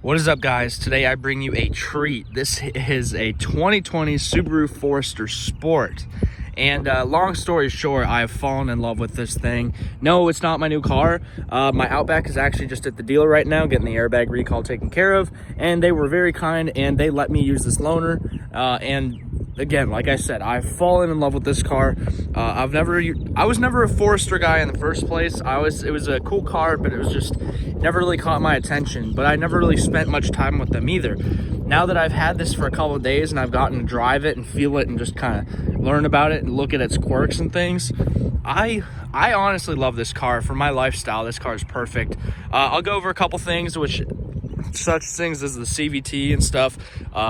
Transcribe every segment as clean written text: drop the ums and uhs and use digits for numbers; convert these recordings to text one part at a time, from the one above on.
What is up, guys? Today I bring you a treat. This is a 2020 Subaru Forester Sport. And long story short, I have fallen in love with this thing. No, it's not my new car. My Outback is actually just at the dealer right now, getting the airbag recall taken care of. And they were very kind, and they let me use this loaner. And again, like I said, I've fallen in love with this car. I was never a Forester guy in the first place. It was a cool car, but it was just never really caught my attention. But I never really spent much time with them either. Now that I've had this for a couple of days and I've gotten to drive it and feel it and just kind of learn about it and look at its quirks and things, I honestly love this car. For my lifestyle, this car is perfect. I'll go over a couple things, such things as the CVT and stuff.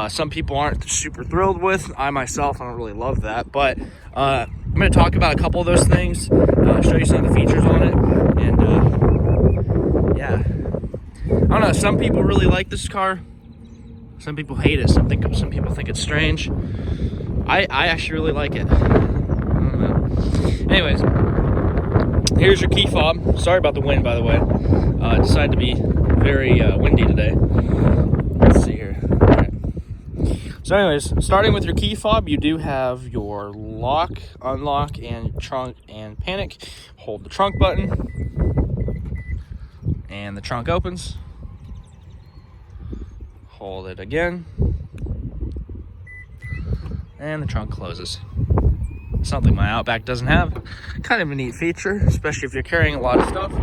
Some people aren't super thrilled with. I myself, I don't really love that, but I'm going to talk about a couple of those things, show you some of the features on it, and yeah, I don't know. Some people really like this car. Some people hate it. Some people think it's strange. I actually really like it. I don't know. Anyways, here's your key fob. Sorry about the wind, by the way. It decided to be very windy today. Let's see here. All right. So anyways, starting with your key fob, you do have your lock, unlock, and trunk and panic. Hold the trunk button, and the trunk opens. Hold it again, and the trunk closes. Something my Outback doesn't have. Kind of a neat feature, especially if you're carrying a lot of stuff.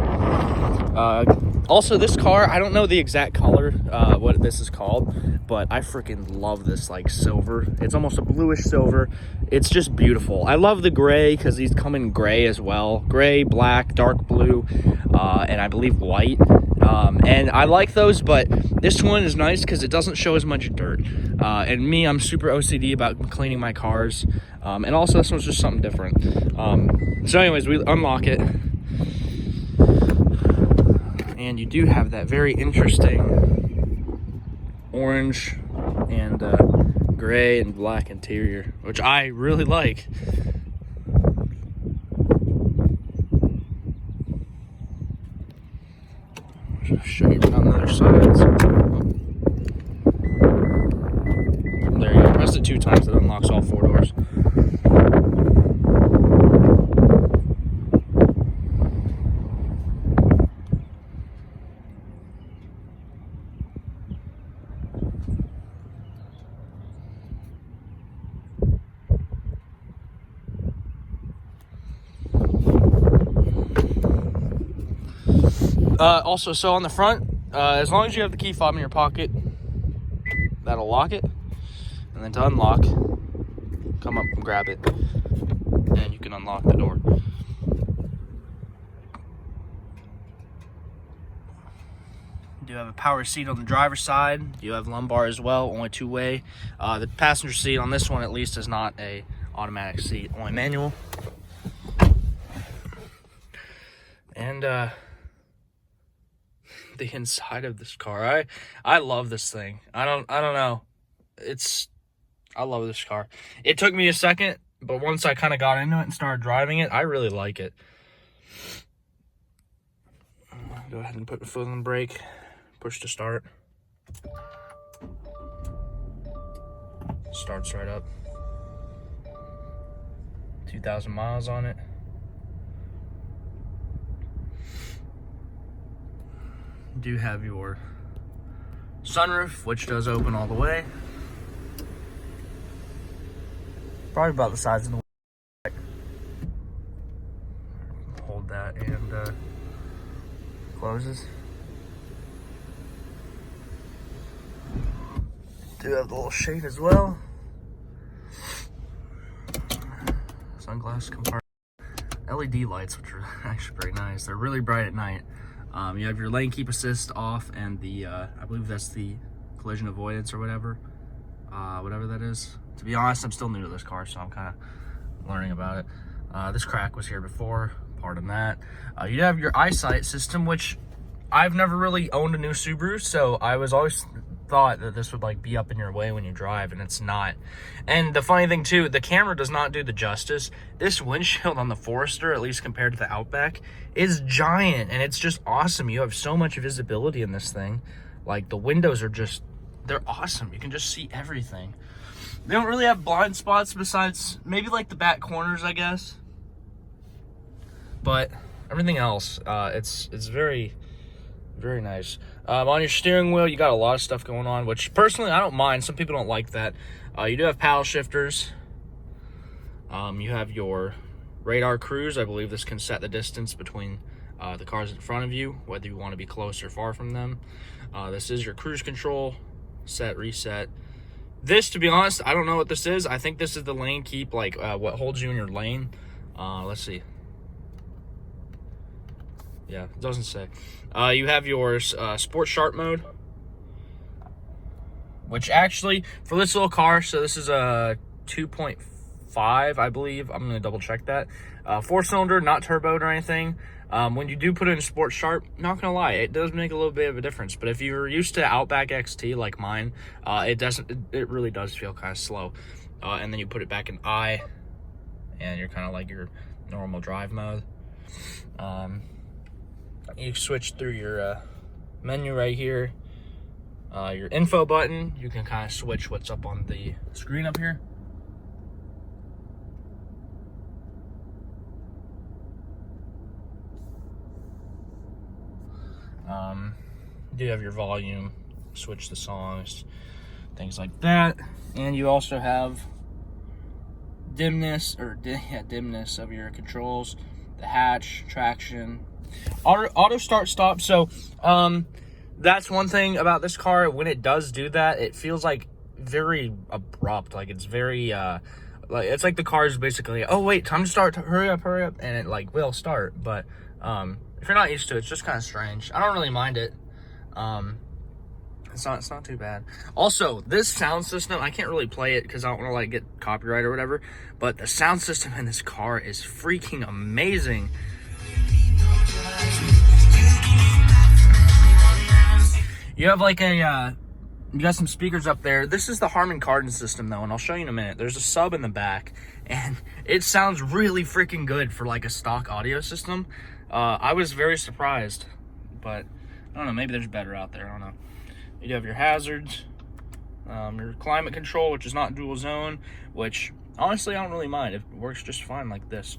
Also, this car, I don't know the exact color, what this is called, but I freaking love this, like, silver. It's almost a bluish silver. It's just beautiful. I love the gray because these come in gray as well. Gray, black, dark blue, and I believe white. And I like those, but this one is nice because it doesn't show as much dirt. And me, I'm super OCD about cleaning my cars. And also, this one's just something different. So anyways, we unlock it. And you do have that very interesting orange and gray and black interior, which I really like. I'll show you on the other side. There you go. Press it 2 times, it unlocks all 4 doors. Also, so on the front, as long as you have the key fob in your pocket, that'll lock it. And then to unlock, come up and grab it, and you can unlock the door. You do have a power seat on the driver's side. You have lumbar as well, only 2-way. The passenger seat on this one, at least, is not a automatic seat, only manual. And the inside of this car, I love this thing. I don't know. I love this car. It took me a second, but once I kind of got into it and started driving it, I really like it. Go ahead and put the foot on the brake, push to start. Starts right up. 2,000 miles on it. You do have your sunroof, which does open all the way. Probably about the size of the back. Hold that and closes. Do have the little shade as well. Sunglass compartment. LED lights, which are actually pretty nice. They're really bright at night. You have your lane keep assist off, and the I believe that's the collision avoidance or whatever that is. To be honest, I'm still new to this car, so I'm kind of learning about it. This crack was here before, pardon that. You have your eyesight system, which I've never really owned a new Subaru, so I was always thought that this would like be up in your way when you drive, and it's not. And the funny thing too, the camera does not do the justice. This windshield on the Forester, at least compared to the Outback, is giant, and it's just awesome. You have so much visibility in this thing. Like, the windows are just, they're awesome. You can just see everything. They don't really have blind spots besides maybe like the back corners, I guess. But everything else, it's very, very nice. On your steering wheel, you got a lot of stuff going on, which personally I don't mind. Some people don't like that. You do have paddle shifters. You have your radar cruise. I believe this can set the distance between the cars in front of you, whether you want to be close or far from them. This is your cruise control, set, reset. This, to be honest, I don't know what this is. I think this is the lane keep, like what holds you in your lane. Let's see. Yeah, it doesn't say. You have your Sport Sharp mode, which actually, for this little car, so this is a 2.5, I believe. I'm going to double check that. 4-cylinder, not turboed or anything. When you do put it in Sport Sharp, not gonna lie, it does make a little bit of a difference. But if you're used to Outback XT like mine, it really does feel kind of slow. And then you put it back in I, and you're kind of like your normal drive mode. You switch through your menu right here. Your info button, you can kind of switch what's up on the screen up here. You do have your volume, switch the songs, things like that. And you also have dimness, or dimness of your controls, the hatch, traction, auto start stop. So that's one thing about this car. When it does do that, it feels like very abrupt. Like it's very like it's like the car is basically, oh wait, time to start, hurry up, and it like will start. But if you're not used to it, it's just kind of strange. I don't really mind it. It's not too bad. Also, this sound system, I can't really play it because I don't want to like get copyright or whatever, but the sound system in this car is freaking amazing. You have like a you got some speakers up there. This is the Harman Kardon system though, and I'll show you in a minute. There's a sub in the back, and it sounds really freaking good for like a stock audio system. I was very surprised, but I don't know, maybe there's better out there, I don't know. You have your hazards, your climate control, which is not dual zone, which honestly I don't really mind. It works just fine like this.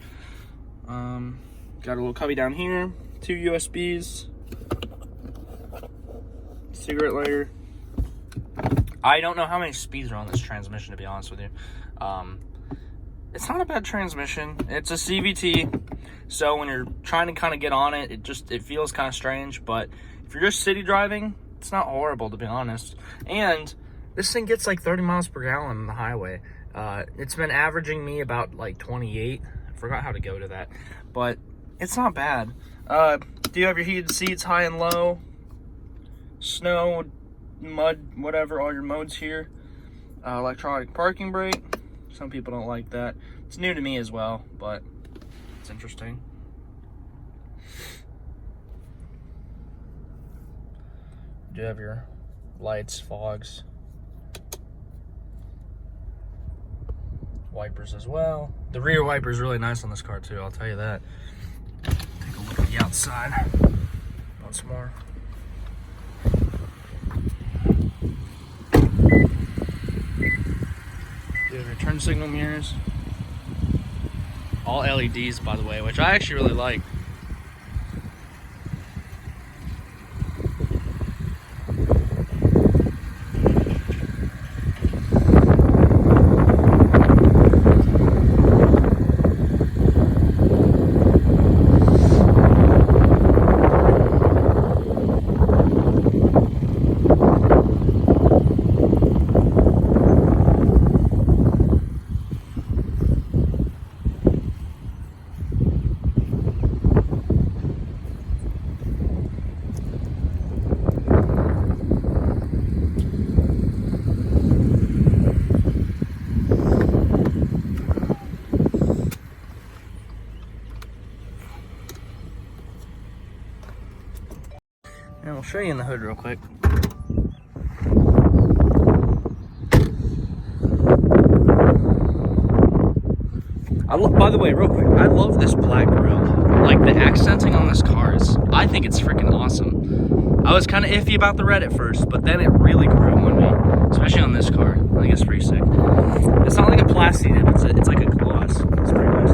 Got a little cubby down here, 2 USBs, cigarette lighter. I don't know how many speeds are on this transmission, to be honest with you. It's not a bad transmission. It's a CVT, so when you're trying to kind of get on it, it feels kind of strange, but if you're just city driving, it's not horrible, to be honest. And this thing gets like 30 miles per gallon on the highway. It's been averaging me about like 28. I forgot how to go to that, but it's not bad. Do you have your heated seats, high and low, snow, mud, whatever, all your modes here. Electronic parking brake. Some people don't like that. It's new to me as well, but it's interesting. You do have your lights, fogs, wipers as well. The rear wiper is really nice on this car too, I'll tell you that. Take a look at the outside once more. You have your turn signal mirrors. All LEDs, by the way, which I actually really like. And we'll show you in the hood real quick. By the way, real quick, I love this black grille. Like the accenting on this car I think it's freaking awesome. I was kind of iffy about the red at first, but then it really grew on me, especially on this car. I think it's pretty sick. It's not like a plastic nib, it's like a gloss. It's pretty nice.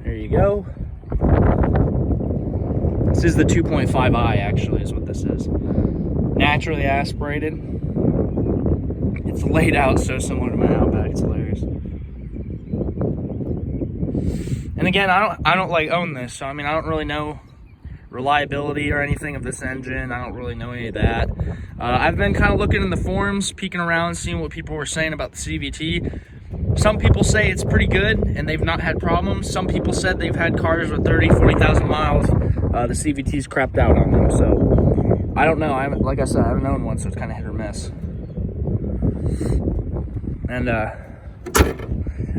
There you go. This is the 2.5i actually is what this is. Naturally aspirated. It's laid out so similar to my Outback, it's hilarious. And again, I don't like own this, so I mean I don't really know reliability or anything of this engine. I don't really know any of that. I've been kind of looking in the forums, peeking around, seeing what people were saying about the CVT. Some people say it's pretty good and they've not had problems. Some people said they've had cars with 30,000-40,000 miles. The CVT's crapped out on them, so I don't know. Like I said, I haven't owned one, so it's kind of hit or miss. And I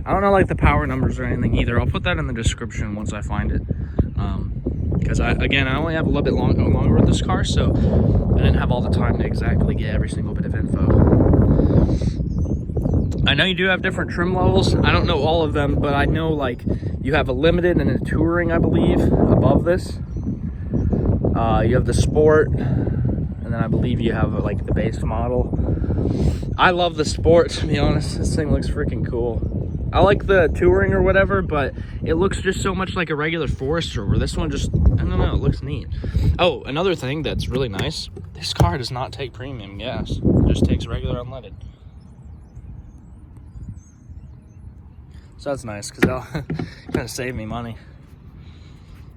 don't know like the power numbers or anything either. I'll put that in the description once I find it. Because I only have a little bit longer with this car, so I didn't have all the time to exactly get every single bit of info. I know you do have different trim levels. I don't know all of them, but I know like you have a limited and a touring, I believe, above this. You have the sport, and then I believe you have like the base model. I love the sport, to be honest. This thing looks freaking cool. I like the touring or whatever, but it looks just so much like a regular Forester, where this one just, I don't know, it looks neat. Oh, another thing that's really nice, this car does not take premium gas. It just takes regular unleaded. So that's nice, because that'll kind of save me money.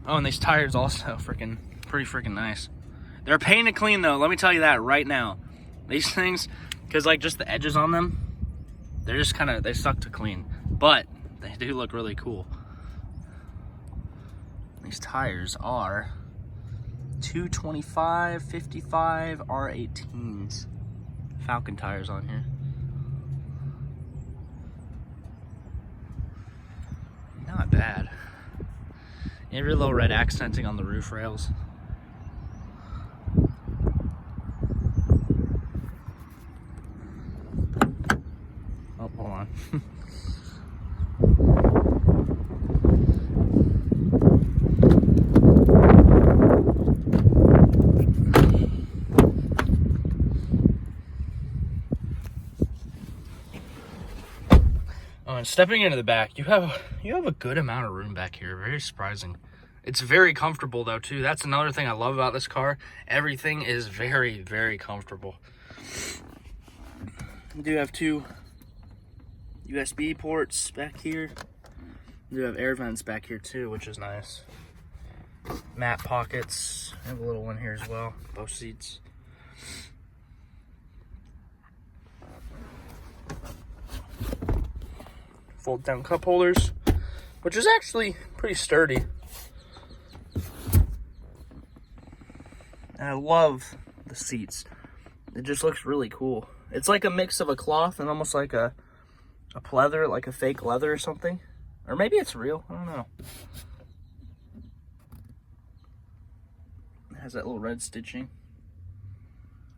Oh, and these tires also pretty freaking nice. They're a pain to clean though, let me tell you that right now. These things, because like just the edges on them, they're just kind of, they suck to clean. But they do look really cool. These tires are 225/55 R18s. Falcon tires on here. Not bad. Every little red accenting on the roof rails. Oh, hold on. Oh, and stepping into the back, you have a good amount of room back here. Very surprising. It's very comfortable though too. That's another thing I love about this car. Everything is very, very comfortable. You do have two USB ports back here. You do have air vents back here too, which is nice. Mat pockets. I have a little one here as well. Both seats. Fold down cup holders, which is actually pretty sturdy. And I love the seats. It just looks really cool. It's like a mix of a cloth and almost like a pleather, like a fake leather or something. Or maybe it's real, I don't know. It has that little red stitching.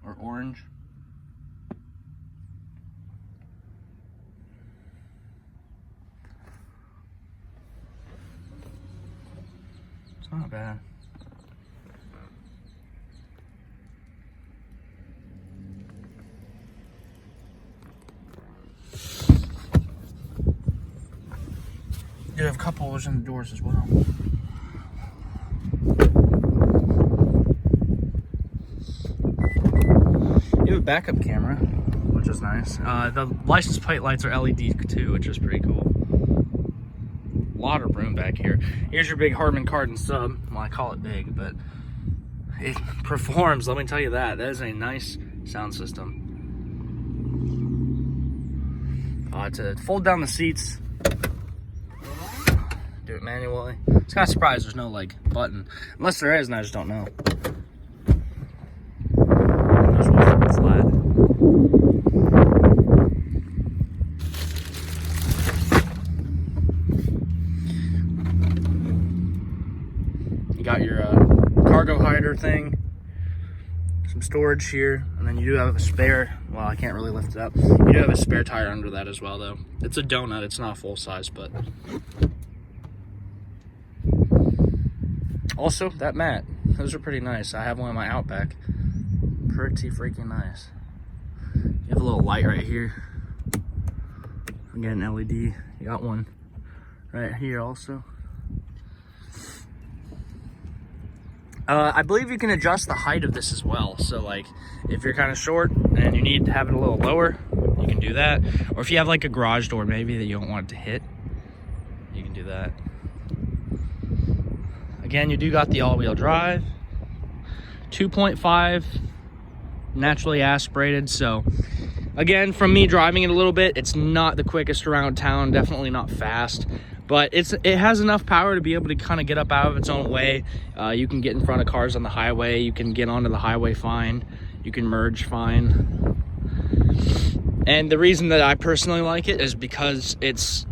Or orange. It's not bad. You have cup holders in the doors as well. You have a backup camera, which is nice. The license plate lights are LED too, which is pretty cool. A lot of room back here. Here's your big Harman Kardon sub. Well, I call it big, but it performs, let me tell you that. That is a nice sound system. To fold down the seats, do it manually. It's kind of surprised there's no like button, unless there is and I just don't know. There's one flat. You got your cargo hider thing, some storage here, and then you do have a spare. Well, I can't really lift it up. You do have a spare tire under that as well, though. It's a donut. It's not full size, but Also, that mat, those are pretty nice. I have one in my Outback. Pretty freaking nice. You have a little light right here. Again, LED. You got one right here also. I believe you can adjust the height of this as well. So like if you're kind of short and you need to have it a little lower, you can do that. Or if you have like a garage door maybe that you don't want it to hit, you can do that. Again, you do got the all-wheel drive. 2.5 naturally aspirated. So again, from me driving it a little bit, it's not the quickest around town, definitely not fast. But it has enough power to be able to kind of get up out of its own way. You can get in front of cars on the highway. You can get onto the highway fine. You can merge fine. And the reason that I personally like it is because it's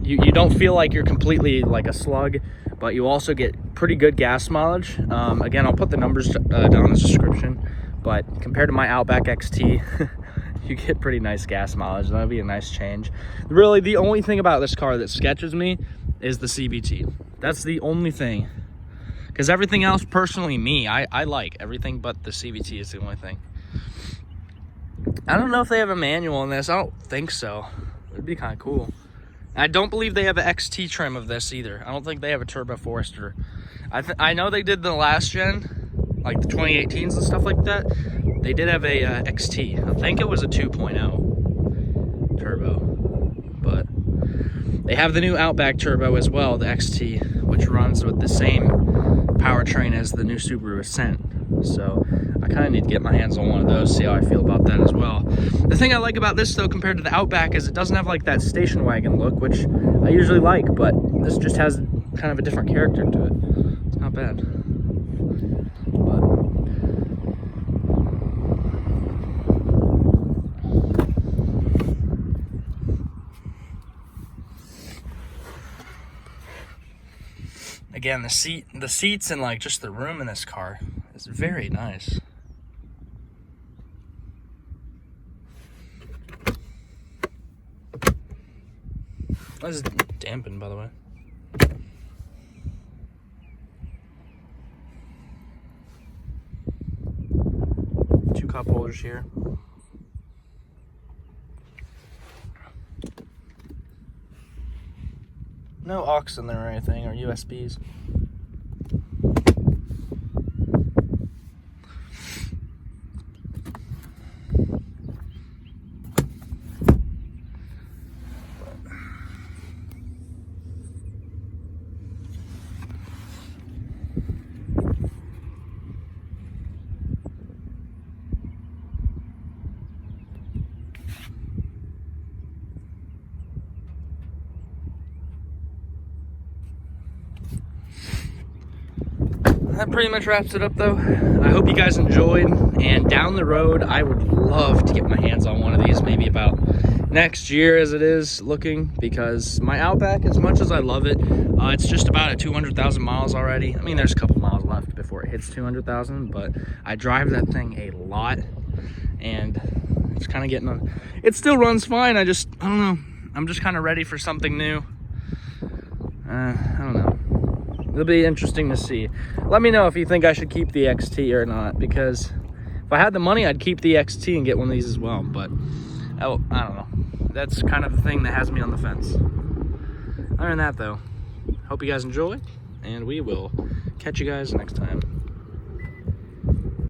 you don't feel like you're completely like a slug, but you also get pretty good gas mileage. Again, I'll put the numbers down in the description. But compared to my Outback XT, you get pretty nice gas mileage. That'll be a nice change. Really, the only thing about this car that sketches me is the CVT. That's the only thing. Because everything else, personally, I like everything but the CVT is the only thing. I don't know if they have a manual in this. I don't think so. It'd be kind of cool. I don't believe they have an XT trim of this either. I don't think they have a Turbo Forester. I know they did the last gen, like the 2018s and stuff like that. They did have a XT. I think it was a 2.0 turbo, but they have the new Outback turbo as well, the XT, which runs with the same powertrain as the new Subaru Ascent. So I kind of need to get my hands on one of those, see how I feel about that as well. The thing I like about this though, compared to the Outback, is it doesn't have like that station wagon look, which I usually like, but this just has kind of a different character to it. It's not bad. Again, the seats and like just the room in this car is very nice. This is dampened, by the way. Two cup holders here. No aux in there or anything, or USBs. That pretty much wraps it up though. I hope you guys enjoyed, and down the road I would love to get my hands on one of these, maybe about next year as it is looking, because my Outback, as much as I love it, it's just about at 200,000 miles already. I mean, there's a couple miles left before it hits 200,000, but I drive that thing a lot, and it's kind of getting on. It still runs fine. I don't know. I'm just kind of ready for something new. I don't know. It'll be interesting to see. Let me know if you think I should keep the XT or not, because if I had the money, I'd keep the XT and get one of these as well. But I don't know. That's kind of the thing that has me on the fence. Other than that, though, hope you guys enjoy, and we will catch you guys next time.